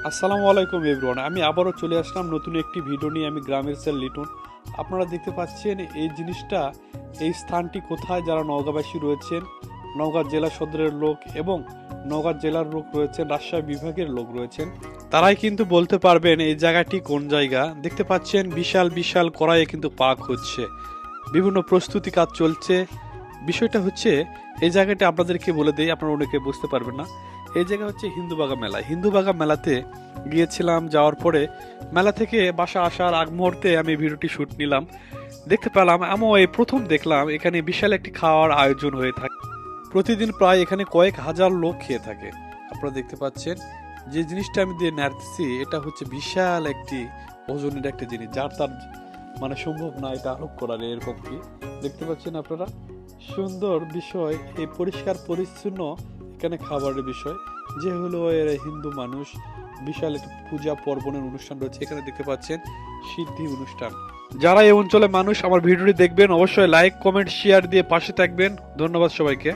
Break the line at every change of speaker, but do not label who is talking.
আসসালামু আলাইকুম এভরিওয়ান, আমি আবারও চলে আসলাম নতুন একটি ভিডিও নিয়ে। আমি গ্রামের সেল লিটন। আপনারা দেখতে পাচ্ছেন এই জিনিসটা, এই স্থানটি কোথায়। যারা নওগাঁবাসী রয়েছেন, নওগাঁ জেলা সদরের লোক এবং নওগাঁ জেলার লোক রয়েছেন, রাজশাহী বিভাগের লোক রয়েছেন, তারাই কিন্তু বলতে পারবেন এই জায়গাটি কোন জায়গা। দেখতে পাচ্ছেন বিশাল বিশাল কড়াইয়ে কিন্তু পাক হচ্ছে, বিভিন্ন প্রস্তুতি কাজ চলছে। বিষয়টা হচ্ছে, এই জায়গাটা আপনাদেরকে বলে দেই, আপনারা অনেকে বুঝতে পারবেন না। এই জায়গা হচ্ছে হিন্দুবাগা মেলা। হিন্দুবাগা মেলাতে গিয়েছিলাম, যাওয়ার পরে মেলা থেকে বাসা আসার আগ মুহূর্তে আমি ভিডিওটি শুট নিলাম। দেখতে পেলাম, আমি এই প্রথম দেখলাম এখানে বিশাল একটি খাওয়ার আয়োজন হয়ে থাকে। প্রতিদিন প্রায় এখানে কয়েক হাজার লোক খেয়ে থাকে। আপনারা দেখতে পাচ্ছেন যে জিনিসটা আমি দিয়ে নাড়তেছি, এটা হচ্ছে বিশাল একটি ওজনের একটা জিনিস, যার তার মানে সম্ভব না এটা আরোপ করার। এরকম কি দেখতে পাচ্ছেন আপনারা, সুন্দর বিষয়। এই পরিষ্কার পরিচ্ছন্ন এখানে খাবারের বিষয়, যে হলো এর হিন্দু মানুষ, বিশাল একটি পূজা পর্বণের অনুষ্ঠান রয়েছে এখানে। দেখতে পাচ্ছেন সিদ্ধি অনুষ্ঠান। যারা এই অঞ্চলে মানুষ আমার ভিডিওটি দেখবেন, অবশ্যই লাইক কমেন্ট শেয়ার দিয়ে পাশে থাকবেন। ধন্যবাদ সবাইকে।